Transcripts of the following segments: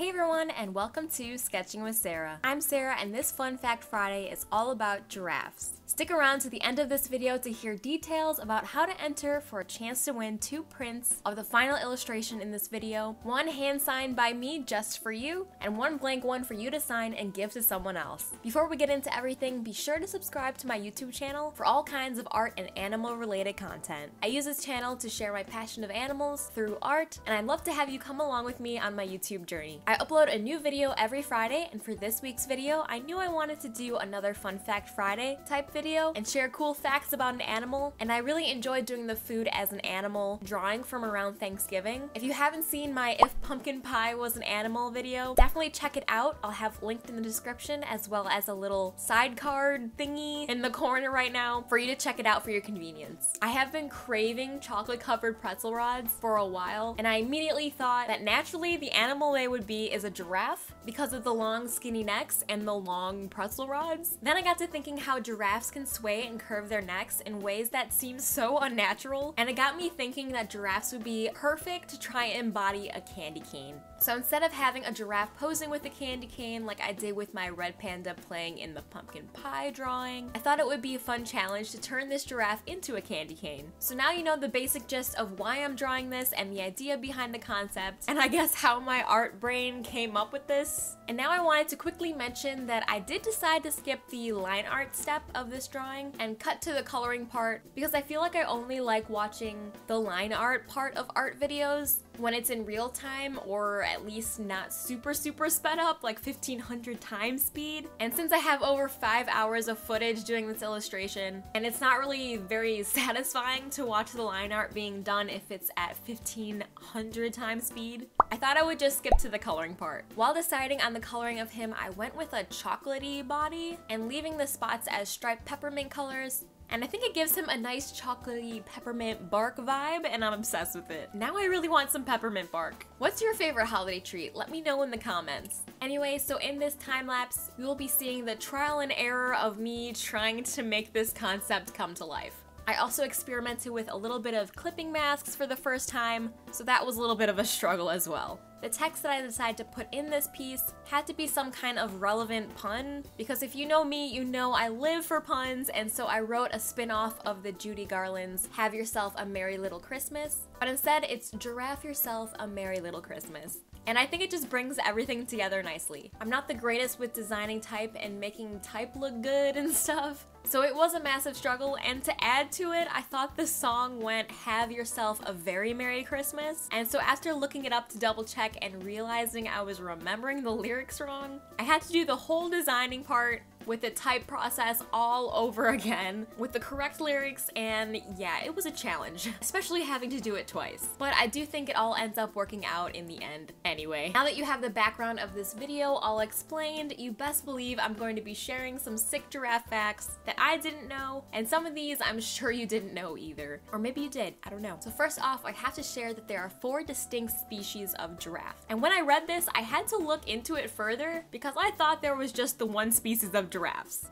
Hey everyone, and welcome to Sketching with Sarah. I'm Sarah, and this Fun Fact Friday is all about giraffes. Stick around to the end of this video to hear details about how to enter for a chance to win 2 prints of the final illustration in this video, 1 hand-signed by me just for you, and 1 blank one for you to sign and give to someone else. Before we get into everything, be sure to subscribe to my YouTube channel for all kinds of art and animal-related content. I use this channel to share my passion of animals through art, and I'd love to have you come along with me on my YouTube journey. I upload a new video every Friday, and for this week's video, I knew I wanted to do another Fun Fact Friday type video and share cool facts about an animal, and I really enjoyed doing the food as an animal drawing from around Thanksgiving. If you haven't seen my If Pumpkin Pie Was an Animal video, definitely check it out. I'll have linked in the description as well as a little side card thingy in the corner right now for you to check it out for your convenience. I have been craving chocolate covered pretzel rods for a while, and I immediately thought that naturally the animal they would be is a giraffe because of the long skinny necks and the long pretzel rods. Then I got to thinking how giraffes can sway and curve their necks in ways that seem so unnatural, and it got me thinking that giraffes would be perfect to try and embody a candy cane. So instead of having a giraffe posing with a candy cane like I did with my red panda playing in the pumpkin pie drawing, I thought it would be a fun challenge to turn this giraffe into a candy cane. So now you know the basic gist of why I'm drawing this and the idea behind the concept, and I guess how my art brain came up with this. And now I wanted to quickly mention that I did decide to skip the line art step of this drawing and cut to the coloring part because I feel like I only like watching the line art part of art videos when it's in real time, or at least not super sped up, like 1500 times speed. And since I have over 5 hours of footage doing this illustration, and it's not really very satisfying to watch the line art being done if it's at 1500 times speed, I thought I would just skip to the coloring part. While deciding on the coloring of him, I went with a chocolatey body and leaving the spots as striped peppermint colors. And I think it gives him a nice chocolatey peppermint bark vibe, and I'm obsessed with it. Now I really want some peppermint bark. What's your favorite holiday treat? Let me know in the comments. Anyway, so in this time lapse, we will be seeing the trial and error of me trying to make this concept come to life. I also experimented with a little bit of clipping masks for the first time, so that was a little bit of a struggle as well. The text that I decided to put in this piece had to be some kind of relevant pun, because if you know me, you know I live for puns, and so I wrote a spin-off of the Judy Garland's Have Yourself a Merry Little Christmas, but instead it's Giraffe Yourself a Merry Little Christmas. And I think it just brings everything together nicely. I'm not the greatest with designing type and making type look good and stuff, so it was a massive struggle, and to add to it, I thought the song went Have Yourself a Very Merry Christmas, and so after looking it up to double check and realizing I was remembering the lyrics wrong, I had to do the whole designing part with the type process all over again with the correct lyrics, and yeah, it was a challenge, especially having to do it twice. But I do think it all ends up working out in the end anyway. Now that you have the background of this video all explained, you best believe I'm going to be sharing some sick giraffe facts that I didn't know, and some of these I'm sure you didn't know either. Or maybe you did, I don't know. So first off, I have to share that there are 4 distinct species of giraffe. And when I read this, I had to look into it further because I thought there was just the one species of giraffes.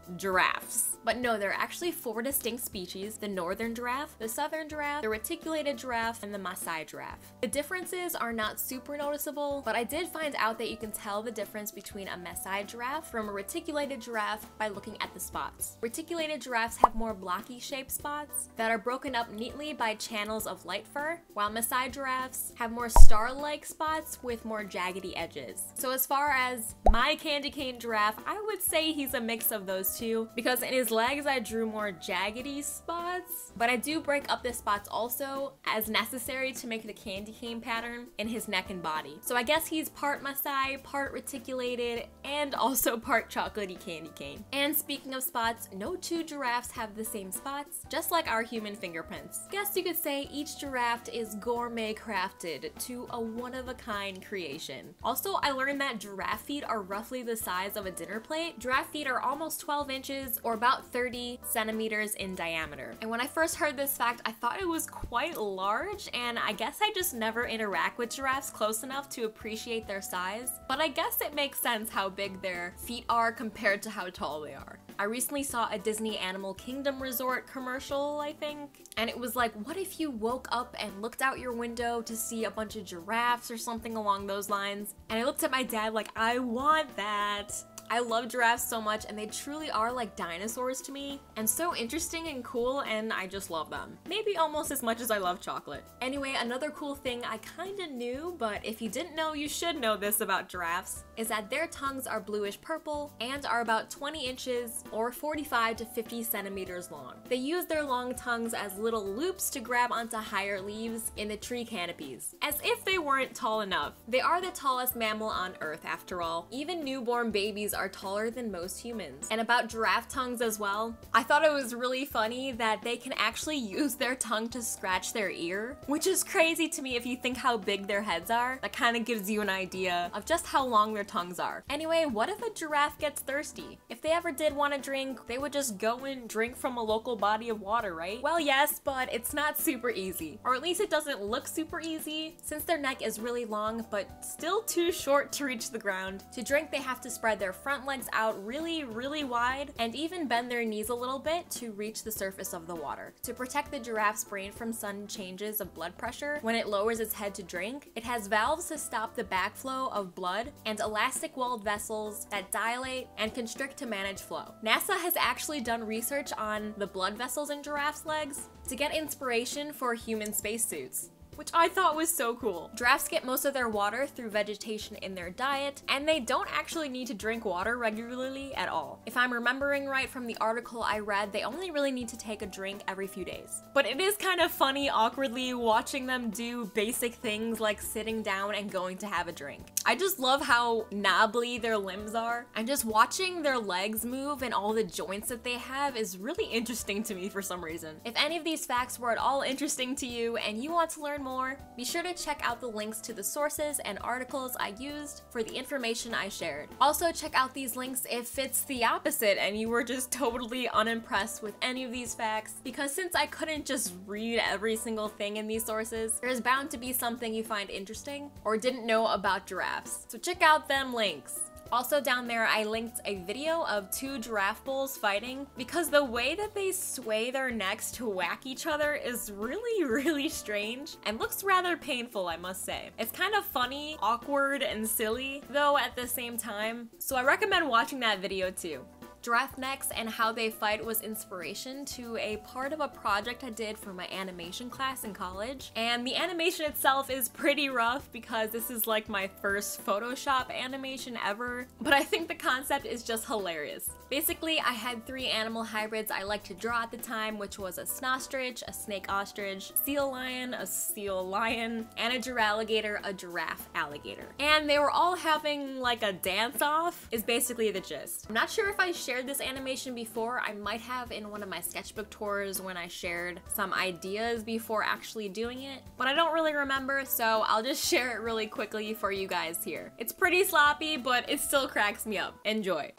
But no, there are actually 4 distinct species: the northern giraffe, the southern giraffe, the reticulated giraffe, and the Maasai giraffe. The differences are not super noticeable, but I did find out that you can tell the difference between a Maasai giraffe from a reticulated giraffe by looking at the spots. Reticulated giraffes have more blocky shaped spots that are broken up neatly by channels of light fur, while Maasai giraffes have more star-like spots with more jaggedy edges. So as far as my candy cane giraffe, I would say he's a mix of those two, because in his legs I drew more jaggedy spots, but I do break up the spots also as necessary to make the candy cane pattern in his neck and body. So I guess he's part Maasai, part reticulated, and also part chocolatey candy cane. And speaking of spots, no 2 giraffes have the same spots, just like our human fingerprints. Guess you could say each giraffe is gourmet crafted to a one-of-a-kind creation. Also, I learned that giraffe feet are roughly the size of a dinner plate. Giraffe feet are are almost 12 inches or about 30 centimeters in diameter. And when I first heard this fact, I thought it was quite large, and I guess I just never interact with giraffes close enough to appreciate their size. But I guess it makes sense how big their feet are compared to how tall they are. I recently saw a Disney Animal Kingdom resort commercial, I think, and it was like, what if you woke up and looked out your window to see a bunch of giraffes or something along those lines? And I looked at my dad like, I want that. I love giraffes so much, and they truly are like dinosaurs to me, and so interesting and cool, and I just love them. Maybe almost as much as I love chocolate. Anyway, another cool thing I kinda knew, but if you didn't know, you should know this about giraffes, is that their tongues are bluish purple and are about 20 inches or 45 to 50 centimeters long. They use their long tongues as little loops to grab onto higher leaves in the tree canopies, as if they weren't tall enough. They are the tallest mammal on Earth, after all. Even newborn babies are taller than most humans. And about giraffe tongues as well, I thought it was really funny that they can actually use their tongue to scratch their ear, which is crazy to me if you think how big their heads are. That kind of gives you an idea of just how long their tongues are. Anyway, what if a giraffe gets thirsty? If they ever did want to drink, they would just go and drink from a local body of water, right? Well, yes, but it's not super easy. Or at least it doesn't look super easy, since their neck is really long, but still too short to reach the ground. To drink, they have to spread their front legs out really wide and even bend their knees a little bit to reach the surface of the water. To protect the giraffe's brain from sudden changes of blood pressure when it lowers its head to drink, it has valves to stop the backflow of blood and elastic-walled vessels that dilate and constrict to manage flow. NASA has actually done research on the blood vessels in giraffes' legs to get inspiration for human spacesuits, which I thought was so cool. Giraffes get most of their water through vegetation in their diet, and they don't actually need to drink water regularly at all. If I'm remembering right from the article I read, they only really need to take a drink every few days. But it is kind of funny awkwardly watching them do basic things like sitting down and going to have a drink. I just love how knobbly their limbs are, and just watching their legs move and all the joints that they have is really interesting to me for some reason. If any of these facts were at all interesting to you and you want to learn more, be sure to check out the links to the sources and articles I used for the information I shared. Also, check out these links if it's the opposite and you were just totally unimpressed with any of these facts, because since I couldn't just read every single thing in these sources, there's bound to be something you find interesting or didn't know about giraffes. So check out them links. Also down there, I linked a video of two giraffe bulls fighting, because the way that they sway their necks to whack each other is really strange and looks rather painful, I must say. It's kind of funny, awkward, and silly, though at the same time, so I recommend watching that video too. Giraffe necks and how they fight was inspiration to a part of a project I did for my animation class in college. And the animation itself is pretty rough because this is like my first Photoshop animation ever, but I think the concept is just hilarious. Basically, I had 3 animal hybrids I liked to draw at the time, which was a snostrich, a snake ostrich, seal lion, a seal lion, and a giralligator, a giraffe alligator. And they were all having like a dance-off, is basically the gist. I'm not sure if I shared this animation before. I might have in one of my sketchbook tours when I shared some ideas before actually doing it, but I don't really remember, so I'll just share it really quickly for you guys here. It's pretty sloppy, but it still cracks me up. Enjoy.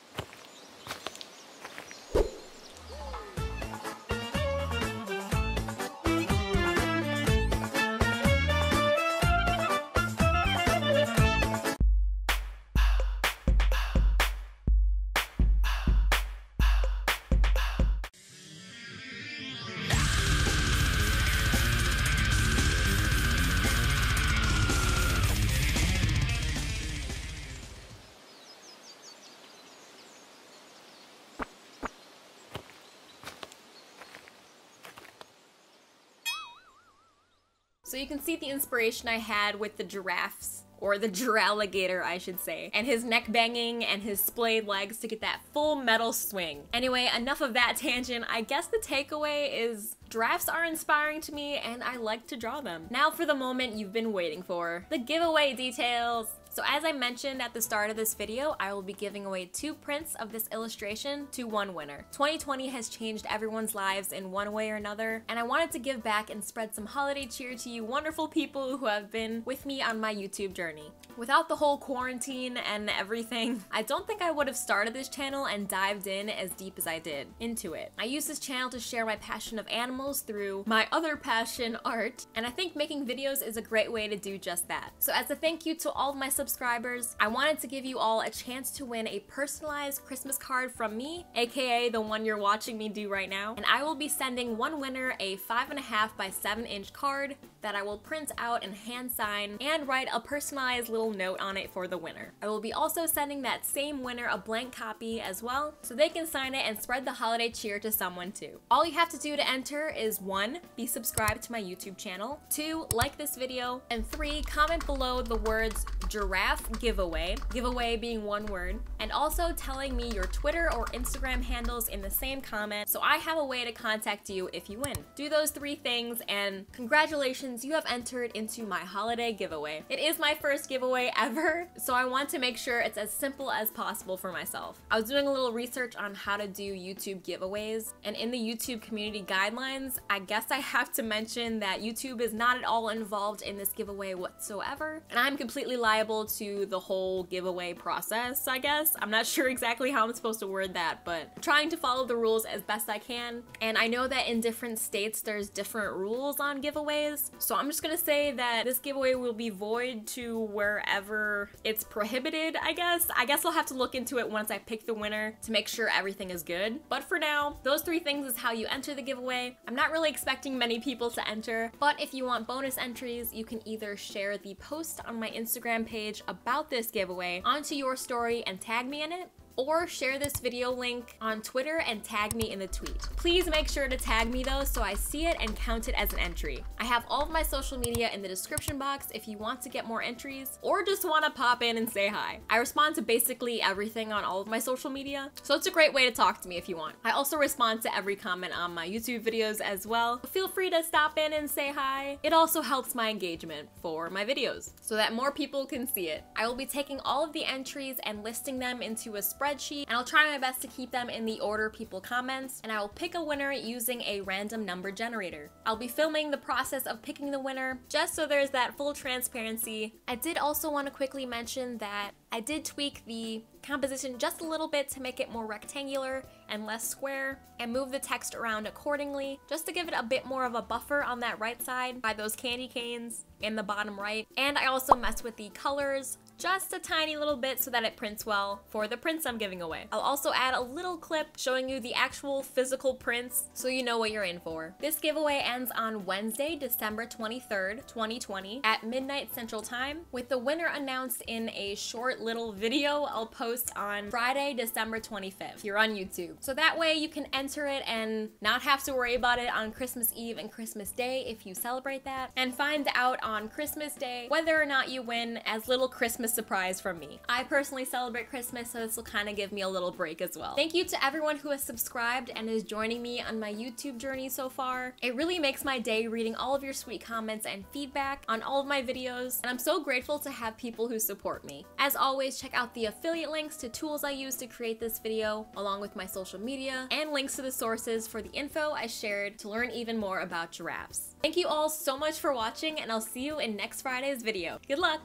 So you can see the inspiration I had with the giraffes, or the giralligator I should say, and his neck banging and his splayed legs to get that full metal swing. Anyway, enough of that tangent. I guess the takeaway is giraffes are inspiring to me and I like to draw them. Now for the moment you've been waiting for, the giveaway details. So as I mentioned at the start of this video, I will be giving away 2 prints of this illustration to 1 winner. 2020 has changed everyone's lives in one way or another, and I wanted to give back and spread some holiday cheer to you wonderful people who have been with me on my YouTube journey. Without the whole quarantine and everything, I don't think I would have started this channel and dived in as deep as I did into it. I use this channel to share my passion of animals through my other passion, art, and I think making videos is a great way to do just that. So as a thank you to all of my subscribers, I wanted to give you all a chance to win a personalized Christmas card from me, aka the one you're watching me do right now, and I will be sending one winner a 5.5 by 7-inch card that I will print out and hand sign and write a personalized little note on it for the winner. I will be also sending that same winner a blank copy as well, so they can sign it and spread the holiday cheer to someone too. All you have to do to enter is 1, be subscribed to my YouTube channel, 2, like this video, and 3, comment below the words giraffe giveaway, giveaway being one word, and also telling me your Twitter or Instagram handles in the same comment so I have a way to contact you if you win. Do those 3 things and congratulations, you have entered into my holiday giveaway. It is my first giveaway ever, so I want to make sure it's as simple as possible for myself. I was doing a little research on how to do YouTube giveaways, and in the YouTube community guidelines, I guess I have to mention that YouTube is not at all involved in this giveaway whatsoever, and I'm completely liable to the whole giveaway process, I guess. I'm not sure exactly how I'm supposed to word that, but I'm trying to follow the rules as best I can, and I know that in different states there's different rules on giveaways, so I'm just gonna say that this giveaway will be void to wherever it's prohibited, I guess. I guess I'll have to look into it once I pick the winner to make sure everything is good, but for now, those 3 things is how you enter the giveaway. I'm not really expecting many people to enter, but if you want bonus entries, you can either share the post on my Instagram page about this giveaway onto your story and tag me in it, or share this video link on Twitter and tag me in the tweet. Please make sure to tag me though so I see it and count it as an entry. I have all of my social media in the description box if you want to get more entries or just want to pop in and say hi. I respond to basically everything on all of my social media, so it's a great way to talk to me if you want. I also respond to every comment on my YouTube videos as well. Feel free to stop in and say hi. It also helps my engagement for my videos so that more people can see it. I will be taking all of the entries and listing them into a spreadsheet, and I'll try my best to keep them in the order people comment, and I will pick a winner using a random number generator. I'll be filming the process of picking the winner just so there's that full transparency. I did also want to quickly mention that I did tweak the composition just a little bit to make it more rectangular and less square, and move the text around accordingly just to give it a bit more of a buffer on that right side by those candy canes in the bottom right. And I also messed with the colors just a tiny little bit so that it prints well for the prints I'm giving away. I'll also add a little clip showing you the actual physical prints so you know what you're in for. This giveaway ends on Wednesday, December 23rd, 2020 at midnight Central Time, with the winner announced in a short little video I'll post on Friday, December 25th here on YouTube. So that way you can enter it and not have to worry about it on Christmas Eve and Christmas Day if you celebrate that, and find out on Christmas Day whether or not you win as little Christmas surprise from me. I personally celebrate Christmas, so this will kind of give me a little break as well. Thank you to everyone who has subscribed and is joining me on my YouTube journey so far. It really makes my day reading all of your sweet comments and feedback on all of my videos, and I'm so grateful to have people who support me. As always, check out the affiliate links to tools I use to create this video, along with my social media, and links to the sources for the info I shared to learn even more about giraffes. Thank you all so much for watching, and I'll see you in next Friday's video. Good luck!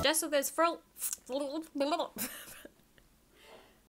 Just so there's